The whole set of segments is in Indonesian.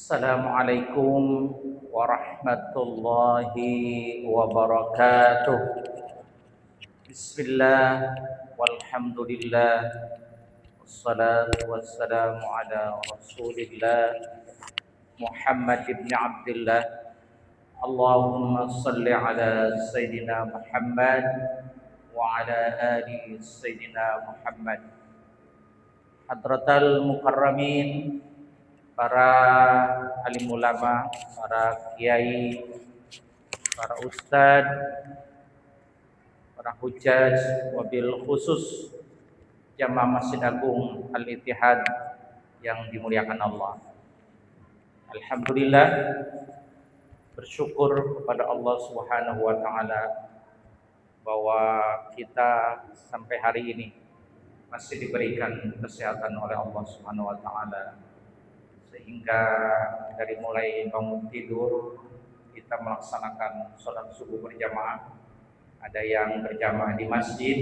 Assalamualaikum warahmatullahi wabarakatuh. Bismillah walhamdulillah wassalatu wassalamu ala rasulillah Muhammad ibn Abdullah. Allahumma salli ala Sayyidina Muhammad wa ala ali Sayyidina Muhammad. Hadratal mukarramin, para alim ulama, para kiai, para ustadz, para hujjaj, wabil khusus Jamaah Masjid Agung Al-Ittihad yang dimuliakan Allah. Alhamdulillah, bersyukur kepada Allah Subhanahu wa taala bahwa kita sampai hari ini masih diberikan kesehatan oleh Allah Subhanahu wa taala, sehingga dari mulai bangun tidur kita melaksanakan sholat subuh berjamaah. Ada yang berjamaah di masjid,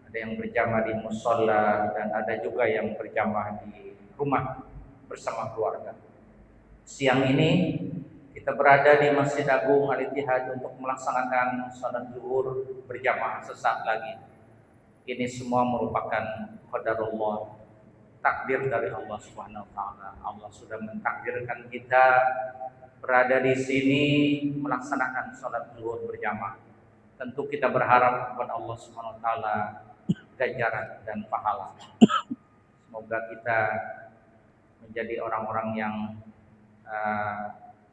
ada yang berjamaah di mushola, dan ada juga yang berjamaah di rumah bersama keluarga. Siang ini Kita berada di Masjid Agung Al-Ittihad untuk melaksanakan salat zuhur berjamaah sesaat lagi. Ini semua merupakan qadarullah, takdir dari Allah Subhanahu wa taala. Allah sudah mentakdirkan kita berada di sini melaksanakan salat zuhur berjamaah. Tentu kita berharap kepada Allah Subhanahu wa taala ganjaran dan pahala. Semoga kita menjadi orang-orang yang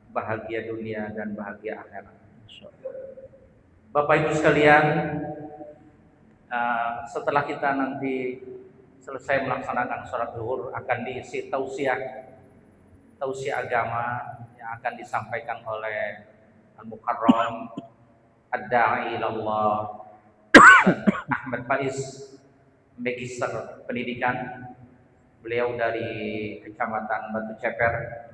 bahagia dunia dan bahagia akhirat. Bapak Ibu sekalian, setelah kita nanti selesai melaksanakan sholat zuhur akan diisi tausiah agama yang akan disampaikan oleh Al-Mukarram Ad-Da'i ilallah Ahmad Faiz, Magister Pendidikan. Beliau dari Kecamatan Batu Ceper.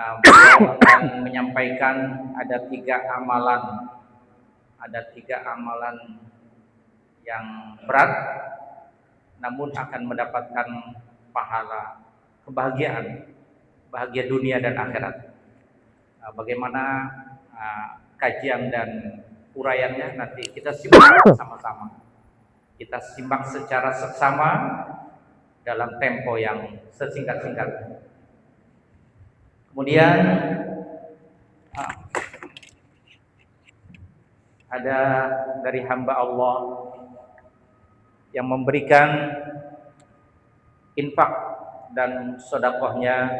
Beliau akan menyampaikan ada tiga amalan yang berat, namun akan mendapatkan pahala, bahagia dunia dan akhirat. Bagaimana kajian dan uraiannya nanti kita simak sama-sama. Kita simak secara seksama dalam tempo yang sesingkat-singkatnya. Kemudian ada dari hamba Allah yang memberikan infak dan sedekahnya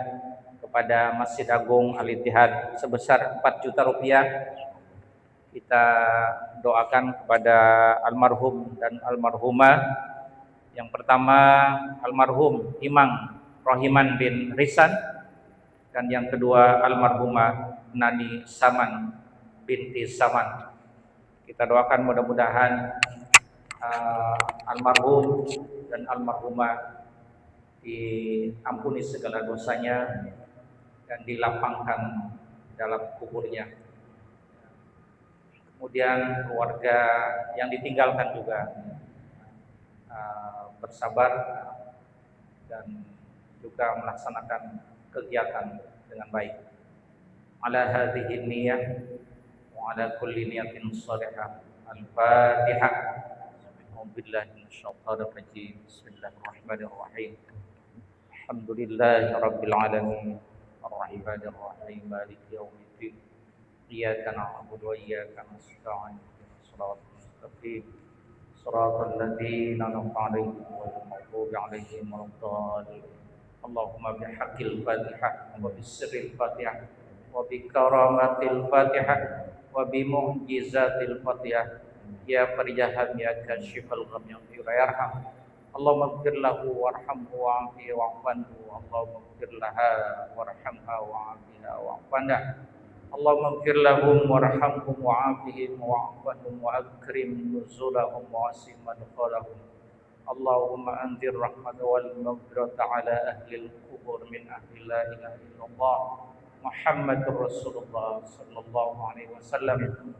kepada Masjid Agung Al-Ittihad sebesar 4 juta rupiah. Kita doakan kepada almarhum dan almarhumah. Yang pertama almarhum Imam Rohiman bin Risan, dan yang kedua almarhumah Nani Saman binti Saman. Kita doakan mudah-mudahan almarhum dan almarhumah diampuni segala dosanya dan dilapangkan dalam kuburnya. Kemudian keluarga yang ditinggalkan juga bersabar dan juga melaksanakan kegiatan dengan baik. Ala hadhihi niyyah wa ala kulli niyatin shalihah. Al-Fatihah. A'udzubillahi minasyaitonir rajim. Bismillahirrahmanirrahim. Alhamdulillahi rabbil alamin. Arrahmanir rahim. Maliki yaumiddin. Iyyaka na'budu wa iyyaka nasta'in. Shiratal mustaqim. Shiratal ladzina an'amta 'alaihim ghairil maghdubi 'alaihim waladdallin. Allahumma bihaqqil Fatihah wa bisirril Fatihah wa bikaramatil Fatihah wa bimu'jizatil Fatihah ya farijahan ya kashifal gham ya yarham. Allahumma ighfir lahu warhamhu wa'afihi wa'fu. Allahumma ighfir laha warhamha wa'afiha wa'fu. Allahumma ighfir lahum warhamhum wa'afihim wa'fu wa akrim nuzulahum wa wasim madkhalahum. Allahumma anzir rahmat wal maghfirata ala ahli al-qubur min ahli la ilaha illallah Muhammadur Rasulullah sallallahu alaihi wasallam.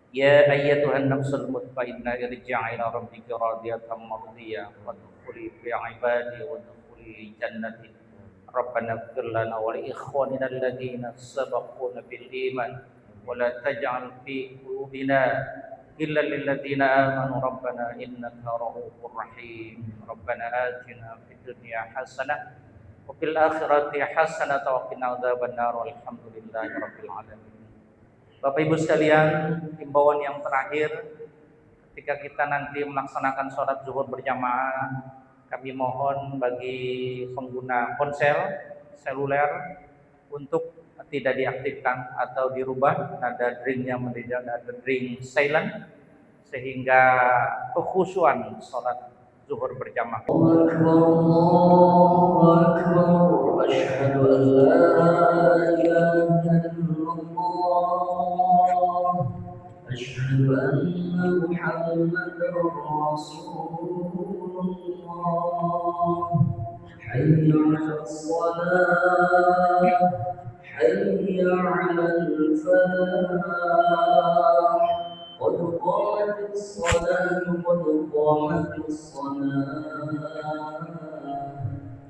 Ya ayyatuhan nafsul mutmainnah irji'i ila rabbika radiyatan mardiyah wadkhuli fi ibadi wadkhuli jannati. Rabbana ighfir lana wa li ikhwanina alladhina sabaquna bil iman wa la taj'al fi qulubina إلا للذين آمنوا ربنا إنك رؤوف رحيم. ربنا آتنا في الدنيا حسنة وفي الآخرة حسنة وقنا عذاب النار والحمد لله رب العالمين. Bapak Ibu sekalian, himbauan yang terakhir ketika kita nanti melaksanakan sholat zuhur berjamaah, kami mohon bagi pengguna ponsel seluler untuk tidak diaktifkan atau dirubah nada dringnya menjadi nada dring silent sehingga kekhusyuan sholat zuhur berjamaah. Allahu Akbar, asyhadu an la ilaha illallah, asyhadu anna Muhammadar Rasulullah. Hayya 'alas shalah, حي على الفلاح قد قامت الصلاة قد قامت الصلاة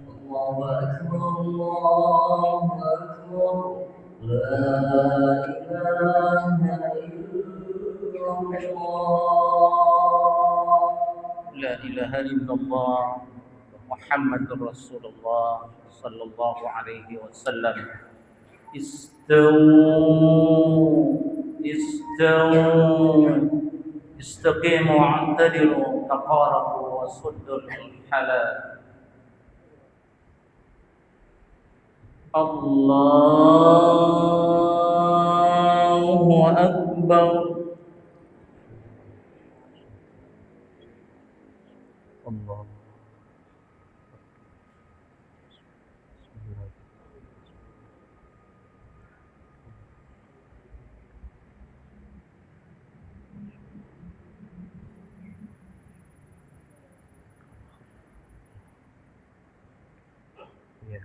الله أكبر الله أكبر لا إله إلا الله محمد رسول الله صلى الله عليه وسلم استووا استووا استقيموا واعتدلوا تقاربوا وسدوا الحلال الله أكبر Allah. Ya.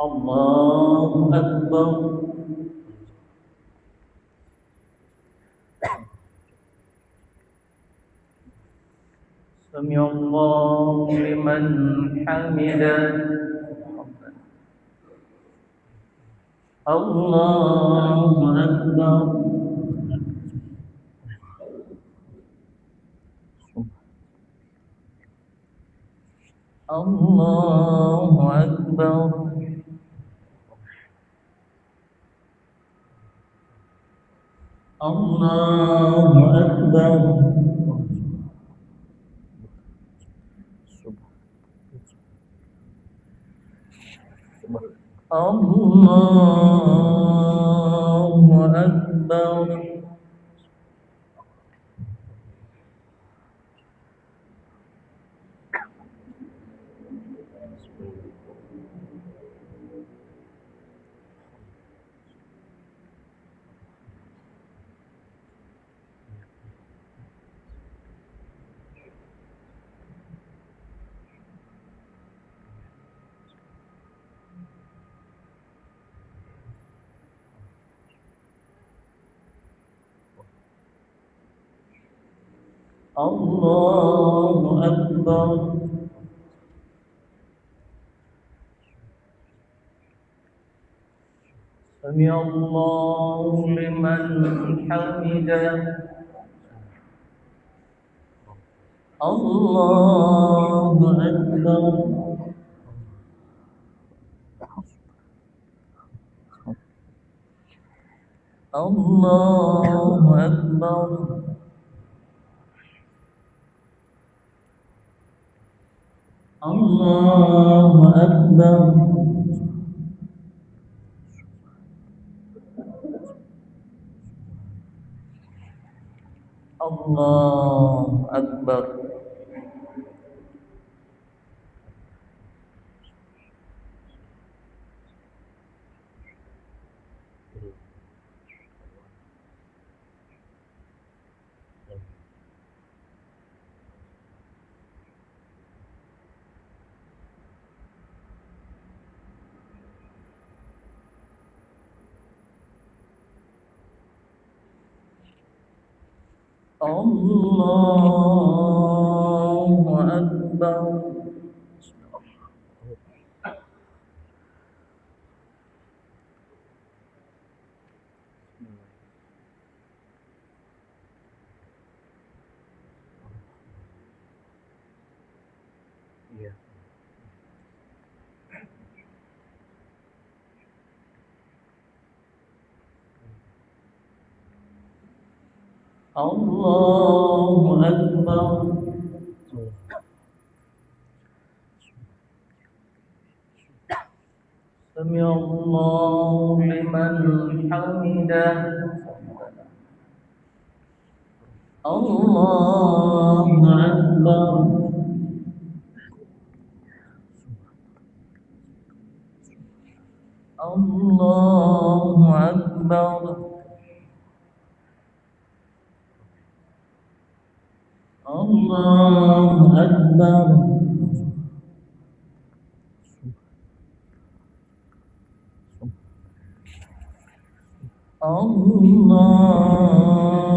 الله أكبر سمع الله لمن حمده الله أكبر الله أكبر الله أكبر الله أكبر الله أكبر سمع الله لمن حمده الله أكبر الله أكبر الله أكبر الله أكبر الله أكبر Ya. الله أكبر سمع الله لمن حمده الله أكبر الله أكبر الله أكبر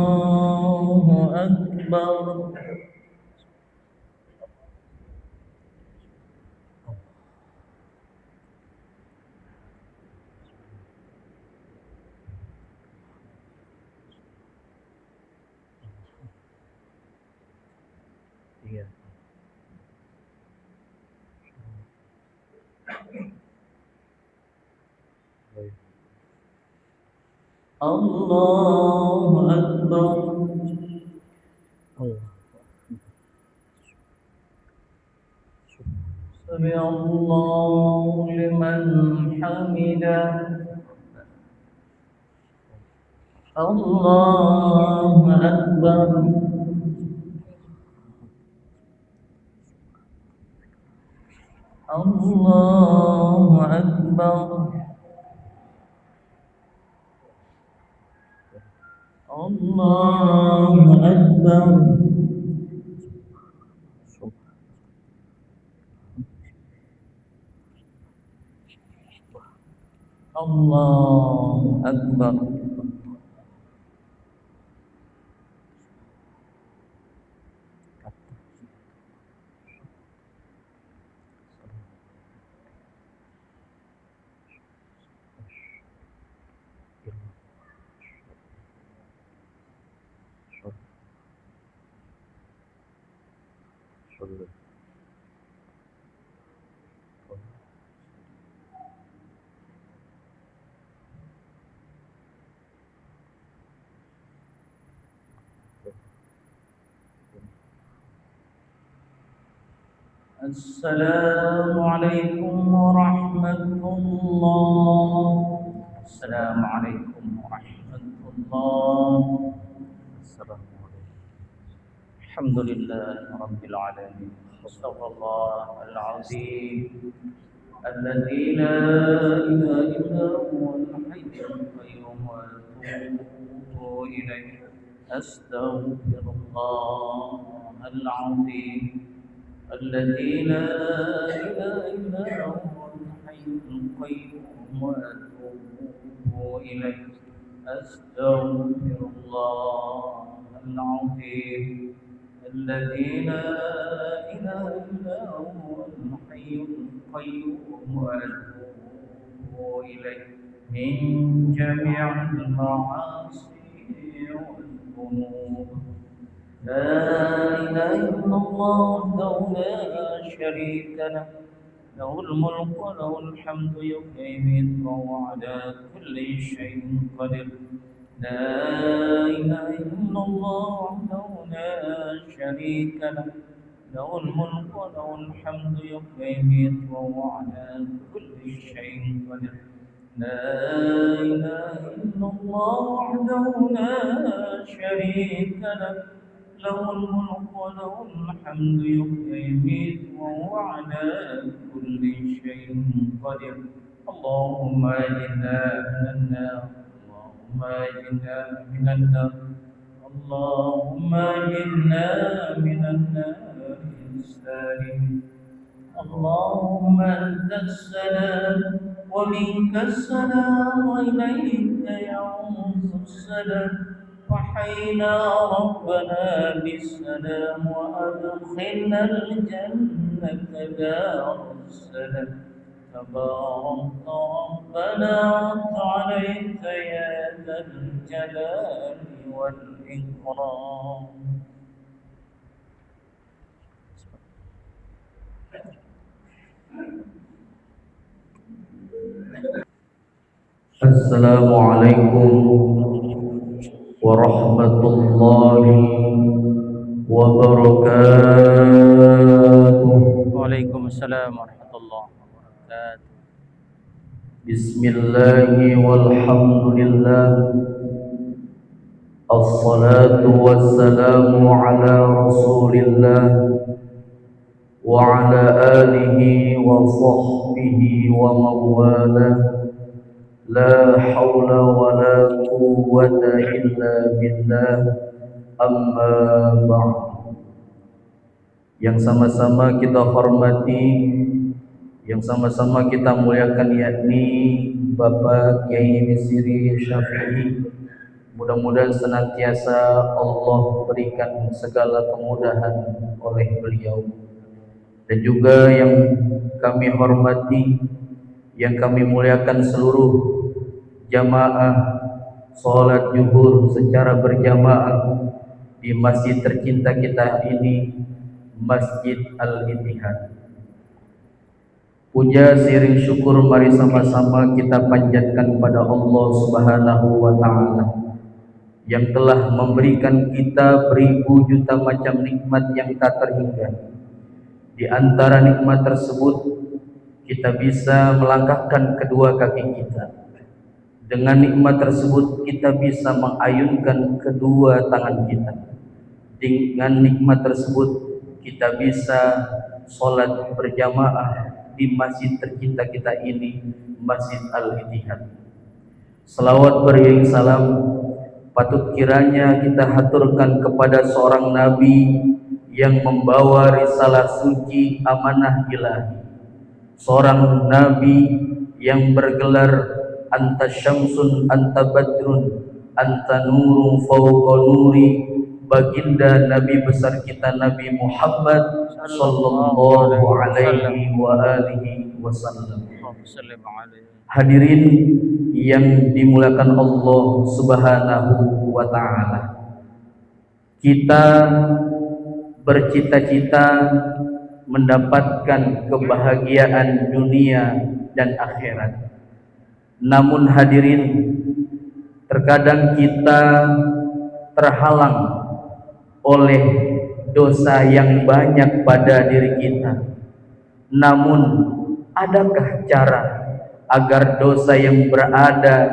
الله أكبر Iya. Baik. الله أكبر Allah. سمع الله لمن حمده الله أكبر الله أكبر الله أكبر الله أكبر Sallu. السلام عليكم ورحمة الله السلام عليكم ورحمة الله Assalamualaikum. الحمد لله رب العالمين استغفر الله العظيم الذي لا إله إلا هو الحي القيوم وأتوب إليه أستغفر الله العظيم الذي لا إله إلا هو الحي القيوم وأتوب إليه أستغفر الله العظيم الذي لا إله إلا هو الحي القيوم وأتوب إليه من جميع المعاصي والذنوب لا إله إلا الله وحده لا شريك له له الملك وله الحمد يحيي ويميت وهو على كل شيء قدير لا إله إلا الله وحده لا شريك له له الملك وله الحمد يحيي ويميت وهو على كل شيء قدير لا إله إلا الله وحده لا شريك له له الملك وله الحمد يحيي ويميت وهو على كل شيء قدير اللهم اجنا من النار اللهم اجنا من النار اللهم اجنا من النار السالم اللهم أنت السلام ومنك السلام وإليك يعود السلام وحينا ربنا بالسلام وأدخلنا الجنة دار السلام تبارك ربنا وتعاليت يا ذا الجلال والإكرام السلام عليكم ورحمة الله وبركاته. وعليكم السلام ورحمة الله وبركاته. بسم الله والحمد لله، الصلاة والسلام على رسول الله وعلى آله وصحبه ومن والاه، لا حول ولا قوة إلا بالله، أما بعد. yang sama-sama kita hormati, yang sama-sama kita muliakan, yakni Bapak Kiai Misri Syafi'i. Mudah-mudahan senantiasa Allah berikan segala kemudahan oleh beliau. Dan juga yang kami hormati, yang kami muliakan seluruh jamaah sholat zuhur secara berjamaah di masjid tercinta kita ini, Masjid Al-Ittihad. Puja sering syukur mari sama-sama kita panjatkan pada Allah Subhanahu wa Ta'ala yang telah memberikan kita beribu juta macam nikmat yang tak terhingga. Di antara nikmat tersebut, kita bisa melangkahkan kedua kaki kita. Dengan nikmat tersebut, kita bisa mengayunkan kedua tangan kita. Dengan nikmat tersebut, kita bisa sholat berjamaah di masjid tercinta kita ini, Masjid Al-Ittihad. Selawat beriring salam patut kiranya kita haturkan kepada seorang Nabi yang membawa risalah suci amanah ilahi, seorang Nabi yang bergelar anta syamsun, anta badrun, anta nurun fawqa nuri, baginda Nabi besar kita Nabi Muhammad sallallahu alaihi wa alihi wasallam. Hadirin yang dimuliakan Allah Subhanahu wa Ta'ala, kita bercita-cita mendapatkan kebahagiaan dunia dan akhirat. Namun hadirin, terkadang kita terhalang oleh dosa yang banyak pada diri kita. Namun adakah cara agar dosa yang berada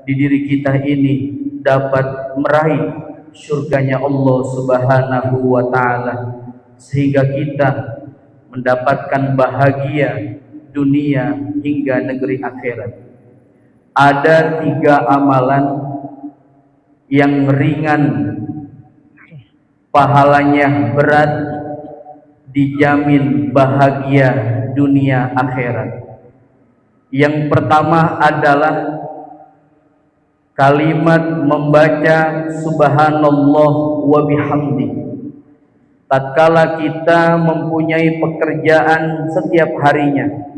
di diri kita ini dapat meraih surganya Allah Subhanahu wa Ta'ala, sehingga kita mendapatkan bahagia dunia hingga negeri akhirat? Ada 3 amalan yang ringan, pahalanya berat, dijamin bahagia dunia akhirat. Yang pertama adalah kalimat membaca subhanallah wa bihamdi. Tatkala kita mempunyai pekerjaan setiap harinya,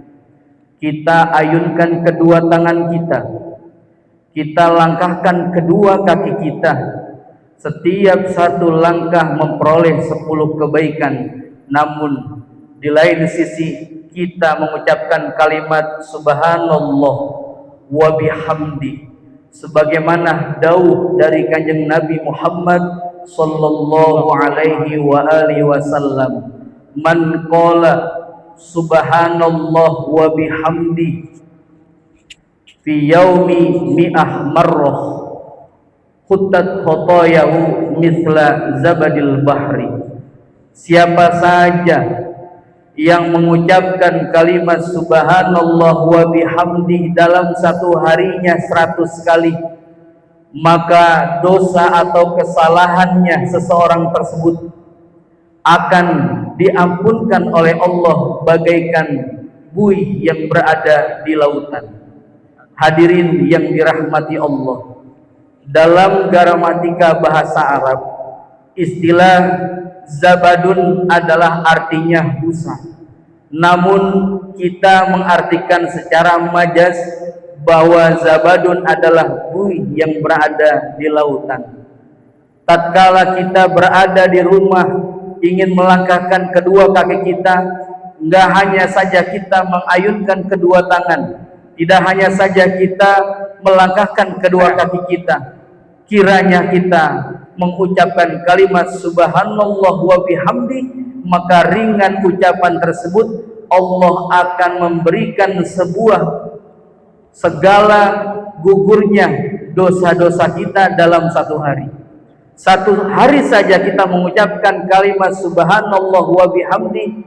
kita ayunkan kedua tangan kita, kita langkahkan kedua kaki kita. Setiap satu langkah memperoleh 10 kebaikan. Namun di lain sisi kita mengucapkan kalimat subhanallah wa bihamdi, sebagaimana dawuh dari kanjeng Nabi Muhammad sallallahu alaihi wa alihi wasallam, man qala subhanallah wa bihamdi fi yaumi mi'ah marrah khuttat khotoyahu misla zabadil bahri. Siapa saja yang mengucapkan kalimat subhanallah wa bihamdi dalam satu harinya 100 kali, maka dosa atau kesalahannya seseorang tersebut akan diampunkan oleh Allah bagaikan buih yang berada di lautan. Hadirin yang dirahmati Allah, dalam gramatika bahasa Arab, istilah zabadun adalah artinya busa. Namun kita mengartikan secara majaz bahwa zabadun adalah buih yang berada di lautan. Tatkala kita berada di rumah ingin melangkahkan kedua kaki kita, enggak hanya saja kita mengayunkan kedua tangan, tidak hanya saja kita melangkahkan kedua kaki kita, kiranya kita mengucapkan kalimat subhanallah wa bihamdi, maka ringan ucapan tersebut Allah akan memberikan segala gugurnya dosa-dosa kita dalam satu hari. Satu hari saja kita mengucapkan kalimat subhanallah wa bihamdi,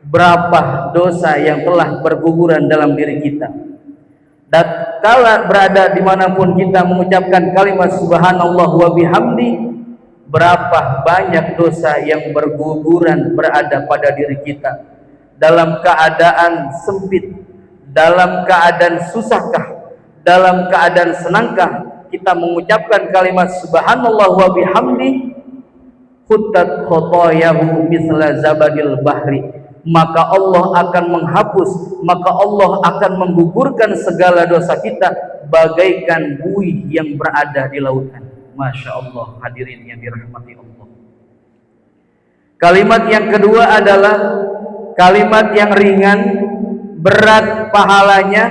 berapa dosa yang telah berguguran dalam diri kita. Dan kala berada dimanapun kita mengucapkan kalimat subhanallah wa bihamdi, Berapa banyak dosa yang berguguran berada pada diri kita, dalam keadaan sempit, dalam keadaan susahkah, dalam keadaan senangkah, kita mengucapkan kalimat subhanallah wa bihamdi, khuttat khotoyahu misla zabadil bahri, maka Allah akan menghapus, maka Allah akan menggugurkan segala dosa kita bagaikan buih yang berada di lautan. Masya Allah, hadirin yang dirahmati Allah. Kalimat yang kedua adalah kalimat yang ringan, berat pahalanya,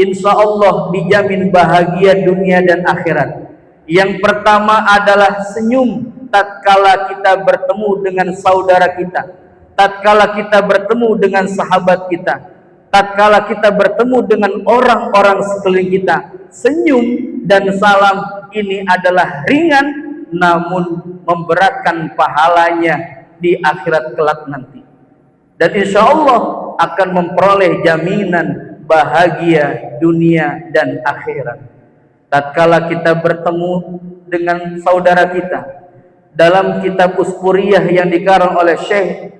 insya Allah dijamin bahagia dunia dan akhirat. Yang pertama adalah senyum tatkala kita bertemu dengan saudara kita, tatkala kita bertemu dengan sahabat kita, tatkala kita bertemu dengan orang-orang sekeliling kita. Senyum dan salam ini adalah ringan namun memberatkan pahalanya di akhirat kelak nanti, dan insya Allah akan memperoleh jaminan bahagia dunia dan akhirat. Tatkala kita bertemu dengan saudara kita, dalam kitab Uskuriyah yang dikarang oleh Syekh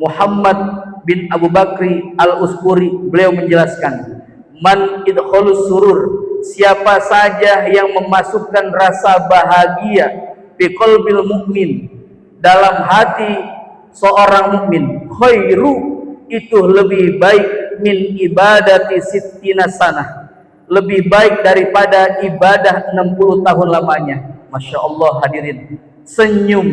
Muhammad bin Abu Bakri Al-Uskuri, beliau menjelaskan, man idkhalus surur, siapa saja yang memasukkan rasa bahagia fi qalbil mu'min, dalam hati seorang mukmin, khairu, itu lebih baik min ibadati sittina sanah, lebih baik daripada ibadah 60 tahun lamanya. Masya Allah, hadirin, senyum,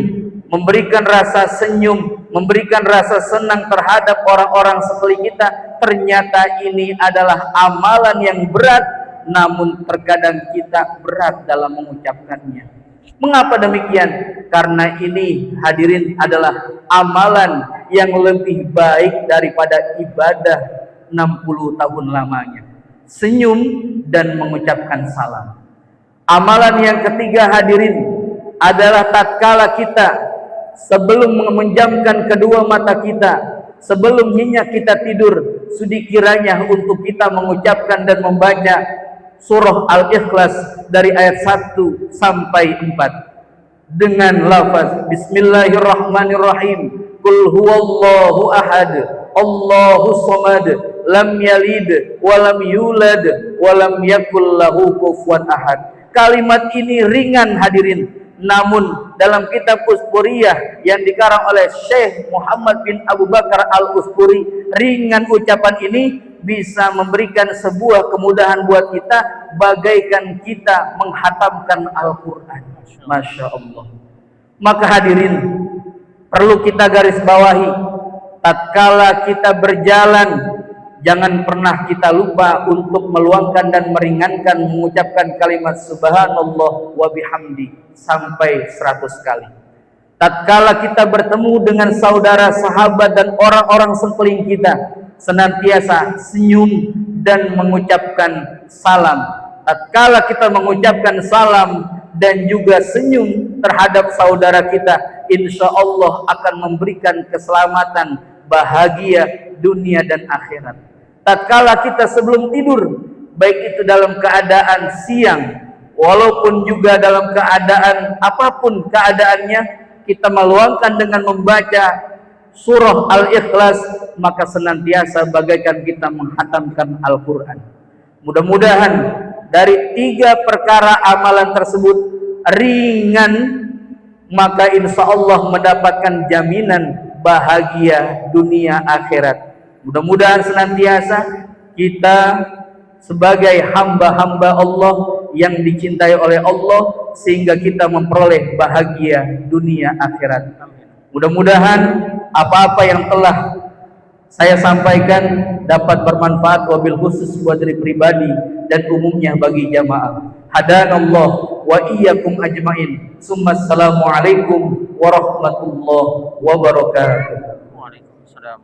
memberikan rasa senyum, memberikan rasa senang terhadap orang-orang sekeliling kita, ternyata ini adalah amalan yang berat, namun terkadang kita berat dalam mengucapkannya. Mengapa demikian? Karena ini, hadirin, adalah amalan yang lebih baik daripada ibadah 60 tahun lamanya. Senyum dan mengucapkan salam. Amalan yang ketiga, hadirin, adalah tatkala kita sebelum menjamkan kedua mata kita, sebelum nyenyak kita tidur, sudi kiranya untuk kita mengucapkan dan membaca surah Al-Ikhlas dari ayat 1 sampai 4 dengan lafaz Bismillahirrahmanirrahim. Qul huwallahu ahad, Allahus samad, lam yalid walam yulad walam yakul lahu kufuwan ahad. Kalimat ini ringan, hadirin, namun dalam kitab Uskuriyah yang dikarang oleh Syekh Muhammad bin Abu Bakar Al-Uskuri, ringan ucapan ini bisa memberikan sebuah kemudahan buat kita bagaikan kita menghatamkan Al-Quran. Masya Allah. Maka hadirin, perlu kita garis bawahi, tatkala kita berjalan, jangan pernah kita lupa untuk meluangkan dan meringankan mengucapkan kalimat subhanallah wa bihamdi sampai 100 kali. Tatkala kita bertemu dengan saudara, sahabat, dan orang-orang sekeliling kita, senantiasa senyum dan mengucapkan salam. Tatkala kita mengucapkan salam dan juga senyum terhadap saudara kita, insya Allah akan memberikan keselamatan, bahagia dunia dan akhirat. Tatkala kita sebelum tidur, baik itu dalam keadaan siang, walaupun juga dalam keadaan apapun keadaannya, kita meluangkan dengan membaca surah Al-Ikhlas, maka senantiasa bagaikan kita menghatamkan Al-Quran. Mudah-mudahan dari 3 perkara amalan tersebut ringan, maka insya Allah mendapatkan jaminan bahagia dunia akhirat. Mudah-mudahan senantiasa kita sebagai hamba-hamba Allah yang dicintai oleh Allah, sehingga kita memperoleh bahagia dunia akhirat. Mudah-mudahan apa-apa yang telah saya sampaikan dapat bermanfaat, wabil khusus buat diri pribadi dan umumnya bagi jamaah. Hadanallah wa iyyakum ajmain. Assalamualaikum warahmatullahi wabarakatuh. Waalaikumsalam.